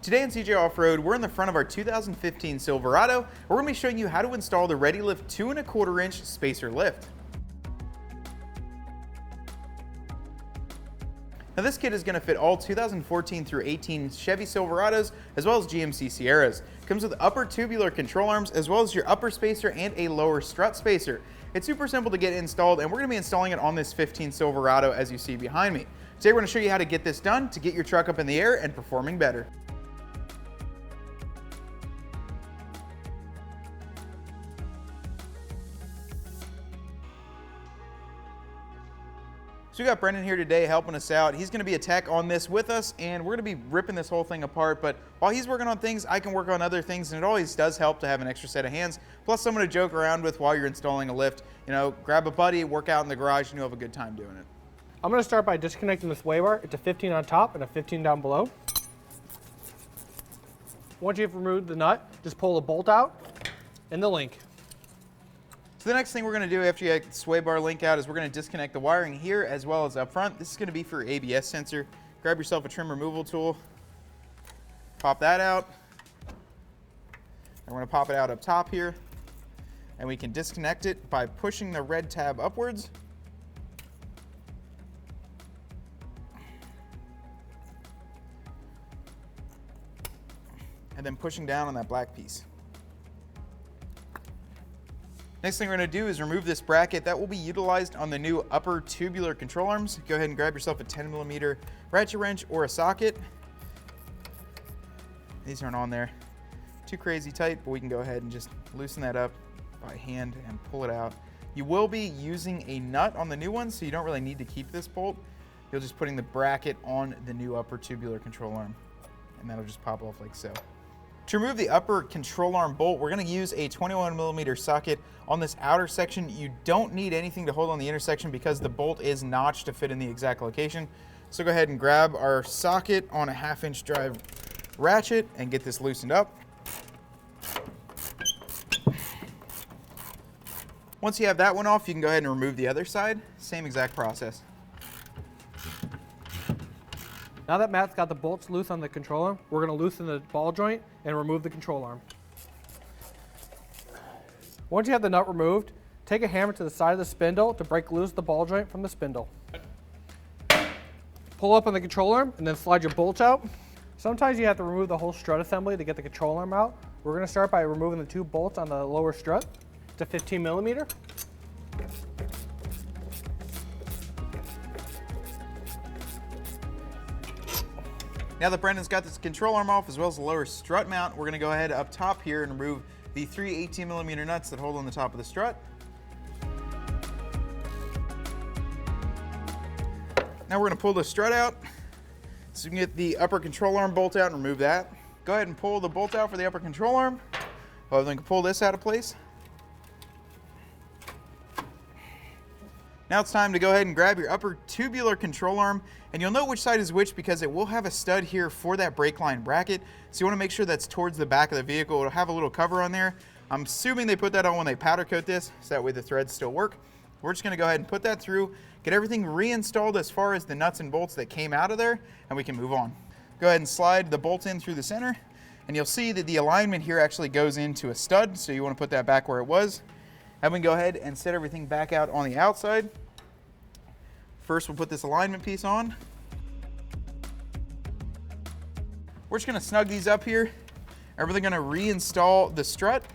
Today on CJ Off-Road, we're in the front of our 2015 Silverado. We're going to be showing you how to install the ReadyLIFT 2¼ inch spacer lift. Now this kit is going to fit all 2014 through 18 Chevy Silverados as well as GMC Sierras. It comes with upper tubular control arms as well as your upper spacer and a lower strut spacer. It's super simple to get installed, and we're going to be installing it on this 15 Silverado as you see behind me. Today we're going to show you how to get this done to get your truck up in the air and performing better. So we got Brendan here today helping us out. He's going to be a tech on this with us, and we're going to be ripping this whole thing apart. But while he's working on things, I can work on other things, and it always does help to have an extra set of hands, plus someone to joke around with while you're installing a lift. You know, grab a buddy, work out in the garage, and you'll have a good time doing it. I'm going to start by disconnecting the sway bar. It's a 15 on top and a 15 down below. Once you've removed the nut, just pull the bolt out and the link. So the next thing we're going to do after you get the sway bar link out is we're going to disconnect the wiring here as well as up front. This is going to be for ABS sensor. Grab yourself a trim removal tool, pop that out, and we're going to pop it out up top here, and we can disconnect it by pushing the red tab upwards. And then pushing down on that black piece. Next thing we're going to do is remove this bracket that will be utilized on the new upper tubular control arms. Go ahead and grab yourself a 10mm ratchet wrench or a socket. These aren't on there too crazy tight, but we can go ahead and just loosen that up by hand and pull it out. You will be using a nut on the new one, so you don't really need to keep this bolt. You're just putting the bracket on the new upper tubular control arm, and that'll just pop off like so. To remove the upper control arm bolt, we're going to use a 21mm socket on this outer section. You don't need anything to hold on the intersection because the bolt is notched to fit in the exact location. So go ahead and grab our socket on a 1/2 inch drive ratchet and get this loosened up. Once you have that one off, you can go ahead and remove the other side. Same exact process. Now that Matt's got the bolts loose on the control arm, we're going to loosen the ball joint and remove the control arm. Once you have the nut removed, take a hammer to the side of the spindle to break loose the ball joint from the spindle. Pull up on the control arm and then slide your bolts out. Sometimes you have to remove the whole strut assembly to get the control arm out. We're going to start by removing the 2 bolts on the lower strut. It's a 15mm. Now that Brendan's got this control arm off as well as the lower strut mount, we're going to go ahead up top here and remove the 3 18mm nuts that hold on the top of the strut. Now we're going to pull the strut out so we can get the upper control arm bolt out and remove that. Go ahead and pull the bolt out for the upper control arm. Well, then we can pull this out of place. Now it's time to go ahead and grab your upper tubular control arm, and you'll know which side is which because it will have a stud here for that brake line bracket. So you want to make sure that's towards the back of the vehicle. It'll have a little cover on there. I'm assuming they put that on when they powder coat this, so that way the threads still work. We're just going to go ahead and put that through, get everything reinstalled as far as the nuts and bolts that came out of there, and we can move on. Go ahead and slide the bolt in through the center, and you'll see that the alignment here actually goes into a stud, so you want to put that back where it was. And we can go ahead and set everything back out on the outside. First, we'll put this alignment piece on. We're just going to snug these up here, and we're going to reinstall the strut.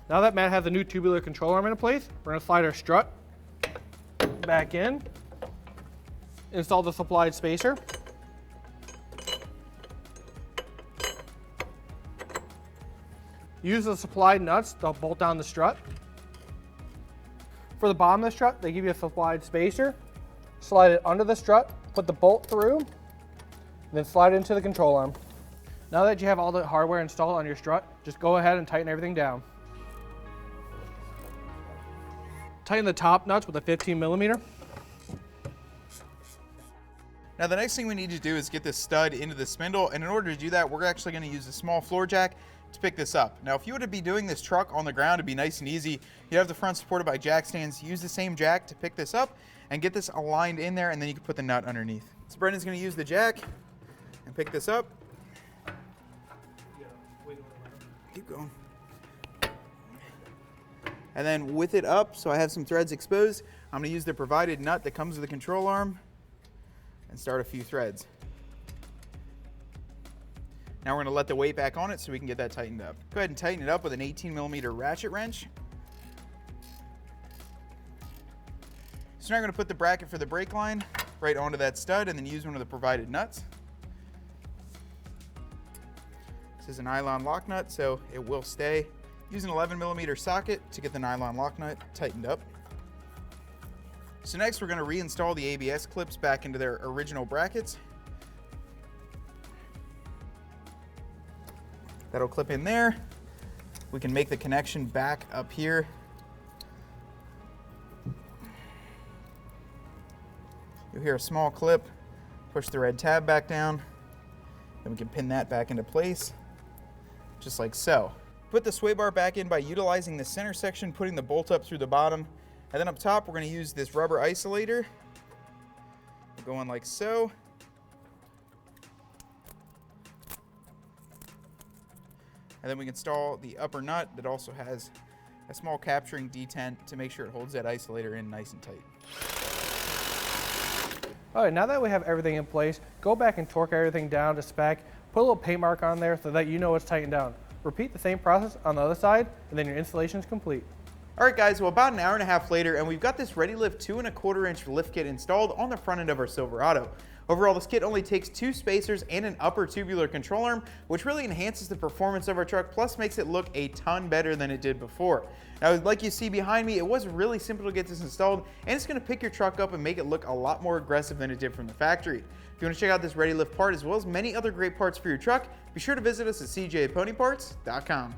Now that Matt has the new tubular control arm in place, we're going to slide our strut back in, install the supplied spacer. Use the supplied nuts to bolt down the strut. For the bottom of the strut, they give you a supplied spacer. Slide it under the strut, put the bolt through, and then slide it into the control arm. Now that you have all the hardware installed on your strut, just go ahead and tighten everything down. Tighten the top nuts with a 15mm. Now the next thing we need to do is get this stud into the spindle, and in order to do that, we're actually going to use a small floor jack to pick this up. Now if you were to be doing this truck on the ground, it'd be nice and easy. You have the front supported by jack stands. Use the same jack to pick this up and get this aligned in there, and then you can put the nut underneath. So Brendan's going to use the jack and pick this up. Keep going. And then with it up, so I have some threads exposed, I'm going to use the provided nut that comes with the control arm and start a few threads. Now we're going to let the weight back on it so we can get that tightened up. Go ahead and tighten it up with an 18mm ratchet wrench. So now we're going to put the bracket for the brake line right onto that stud and then use one of the provided nuts. This is a nylon lock nut, so it will stay. Use an 11mm socket to get the nylon lock nut tightened up. So next we're going to reinstall the ABS clips back into their original brackets. That'll clip in there. We can make the connection back up here. You'll hear a small clip. Push the red tab back down. Then we can pin that back into place, just like so. Put the sway bar back in by utilizing the center section, putting the bolt up through the bottom. And then up top, we're going to use this rubber isolator. We're going like so. And then we can install the upper nut that also has a small capturing detent to make sure it holds that isolator in nice and tight. All right, now that we have everything in place, go back and torque everything down to spec. Put a little paint mark on there so that you know it's tightened down. Repeat the same process on the other side, and then your installation is complete. All right, guys, well, about an hour and a half later, and we've got this ReadyLIFT 2¼ inch lift kit installed on the front end of our Silverado. Overall, this kit only takes 2 spacers and an upper tubular control arm, which really enhances the performance of our truck, plus makes it look a ton better than it did before. Now, like you see behind me, it was really simple to get this installed, and it's going to pick your truck up and make it look a lot more aggressive than it did from the factory. If you want to check out this ReadyLIFT part as well as many other great parts for your truck, be sure to visit us at cjponyparts.com.